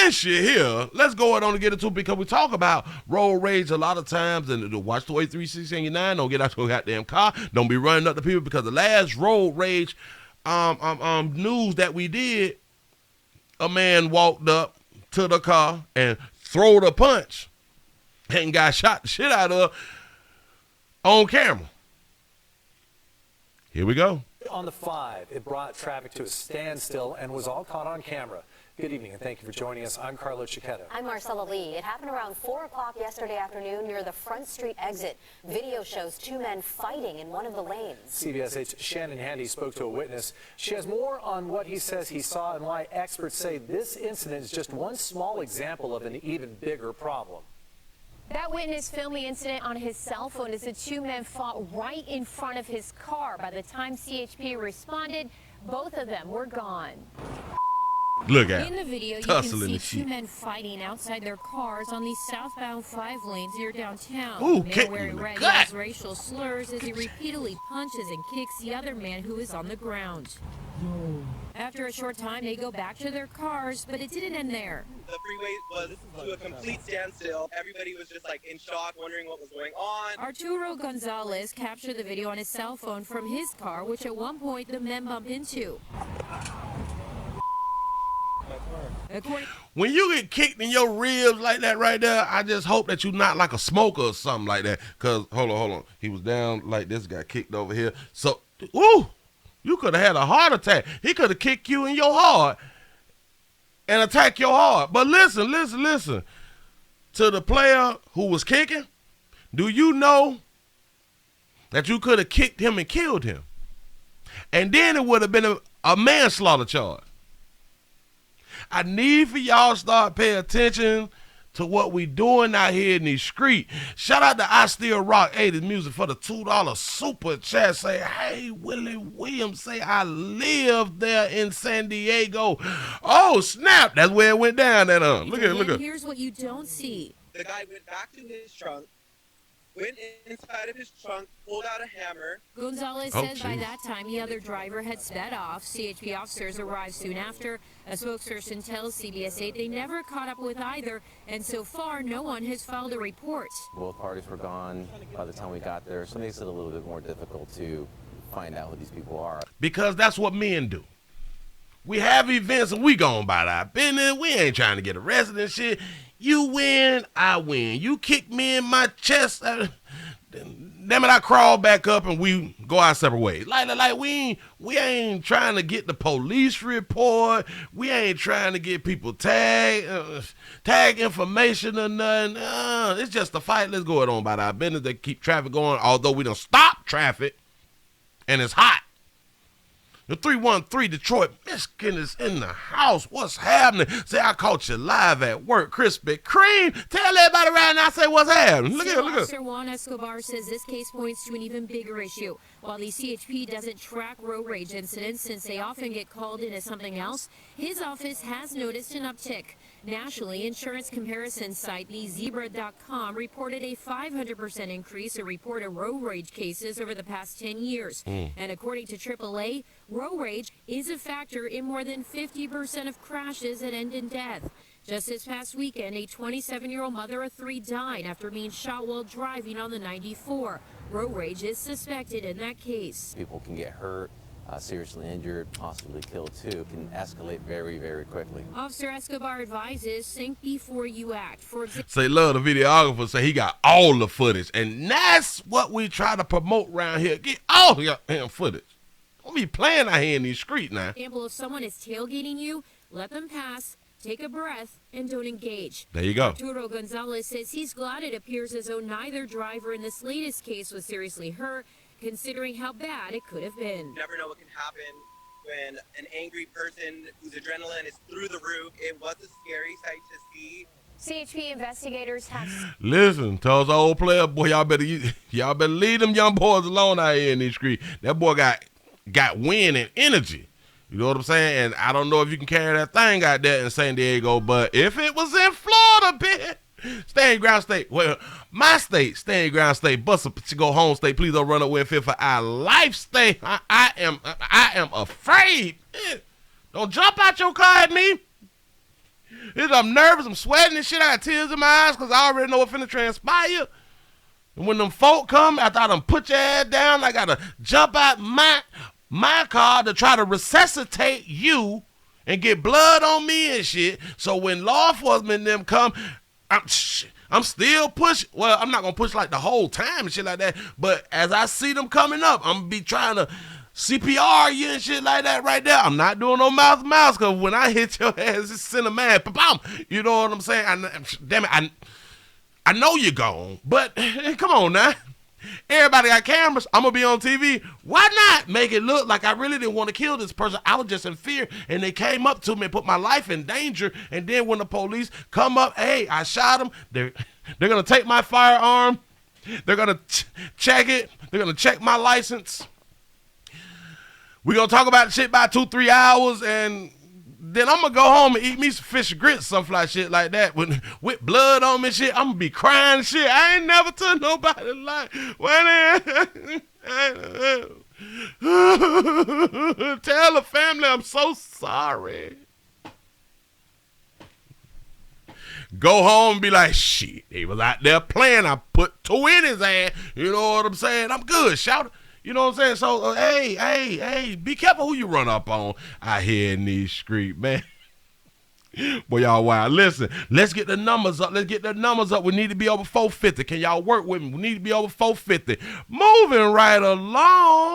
since you're here, let's go ahead on and get into it because we talk about road rage a lot of times and to watch the way 369, don't get out your goddamn car, don't be running up to people because the last road rage news that we did, a man walked up to the car and throwed a punch and got shot the shit out of on camera. Here we go. On the 5, it brought traffic to a standstill and was all caught on camera. Good evening and thank you for joining us. I'm Carlo Cicchetto. I'm Marcella Lee. It happened around 4 o'clock yesterday afternoon near the Front Street exit. Video shows 2 men fighting in one of the lanes. CBS 8's Shannon Handy spoke to a witness. She has more on what he says he saw and why experts say this incident is just one small example of an even bigger problem. That witness filmed the incident on his cell phone as the 2 men fought right in front of his car. By the time CHP responded, both of them were gone. Look at in the video, you can see 2 men fighting outside their cars on these southbound 5 lanes near downtown. Ooh, the man wearing red yells racial slurs as he repeatedly punches and kicks the other man who is on the ground. After a short time, they go back to their cars, but it didn't end there. The freeway was to a complete standstill. Everybody was just like in shock, wondering what was going on. Arturo Gonzalez captured the video on his cell phone from his car, which at one point the men bumped into. When you get kicked in your ribs like that right there, I just hope that you're not like a smoker or something like that. Because, hold on. He was down like this, got kicked over here. So, ooh, you could have had a heart attack. He could have kicked you in your heart and attack your heart. But listen. To the player who was kicking, do you know that you could have kicked him and killed him? And then it would have been a manslaughter charge. I need for y'all to start paying attention to what we doing out here in these streets. Shout out to I Still Rock 80s Music for the $2 super chat. Say, hey, Willie Williams, say I live there in San Diego. Oh, snap. That's where it went down. Look at. Here's what you don't see. The guy went back to his trunk, went inside of his trunk, pulled out a hammer. Gonzalez says by that time the other driver had sped off. CHP officers arrived soon after. A spokesperson tells CBS 8 they never caught up with either, and so far no one has filed a report. Both parties were gone by the time we got there, so it makes it a little bit more difficult to find out who these people are. Because that's what men do. We have events and we going about our business. We ain't trying to get arrested and shit. You win, I win. You kick me in my chest. Damn it, I crawl back up and we go our separate ways. Like we ain't trying to get the police report. We ain't trying to get people tag information or nothing. It's just a fight. Let's go on about our business. They keep traffic going, although we don't stop traffic and it's hot. The 313 Detroit, Michigan is in the house. What's happening? Say, I caught you live at work. Krispy Kreme. Tell everybody right now, say what's happening. Look at. Officer Juan Escobar says this case points to an even bigger issue. While the CHP doesn't track road rage incidents since they often get called in as something else, his office has noticed an uptick. Nationally, insurance comparison site thezebra.com reported a 500% increase in reported road rage cases over the past 10 years. And according to AAA, road rage is a factor in more than 50% of crashes that end in death. Just this past weekend, a 27-year-old mother of 3 died after being shot while driving on the 94. Road rage is suspected in that case. People can get hurt, seriously injured, possibly killed too. Can escalate very, very quickly. Officer Escobar advises, think before you act. For example, say, love the videographer, say he got all the footage. And that's what we try to promote around here. Get all your damn footage. Don't be playing out here in these streets now. Example, if someone is tailgating you, let them pass, take a breath, and don't engage. There you go. Arturo Gonzalez says he's glad it appears as though neither driver in this latest case was seriously hurt, considering how bad it could have been. You never know what can happen when an angry person whose adrenaline is through the roof. It was a scary sight to see. CHP investigators have... Listen, tells the old player, boy, y'all better leave them young boys alone out here in these streets. That boy got wind and energy. You know what I'm saying? And I don't know if you can carry that thing out there in San Diego, but if it was in Florida, bitch, stand ground state. Well, my state, stand ground state, bust up to go home state. Please don't run away and fear for our life state. I am afraid. Don't jump out your car at me. I'm nervous. I'm sweating and shit. I got tears in my eyes because I already know what's finna transpire. And when them folk come, after I done put your ass down, I got to jump out my car to try to resuscitate you and get blood on me and shit. So when law enforcement and them come, I'm still pushing. Well, I'm not going to push like the whole time and shit like that. But as I see them coming up, I'm going to be trying to CPR you and shit like that right there. I'm not doing no mouth to mouth because when I hit your ass, it's send a man. Ba-bam. You know what I'm saying? Damn it. I know you're gone, but come on now. Everybody got cameras. I'm going to be on TV. Why not make it look like I really didn't want to kill this person? I was just in fear, and they came up to me and put my life in danger. And then when the police come up, hey, I shot them. They're going to take my firearm. They're going to check it. They're going to check my license. We're going to talk about the shit by 2-3 hours, and then I'm going to go home and eat me some fish and grits, something like shit like that. With blood on me and shit, I'm going to be crying and shit. I ain't never told nobody like, tell the family I'm so sorry. Go home and be like, shit, he was out there playing. I put 2 in his ass. You know what I'm saying? I'm good, shout it. You know what I'm saying? So, hey, be careful who you run up on out here in these streets, man. Boy, y'all wild. Listen, let's get the numbers up. We need to be over 450. Can y'all work with me? We need to be over 450. Moving right along.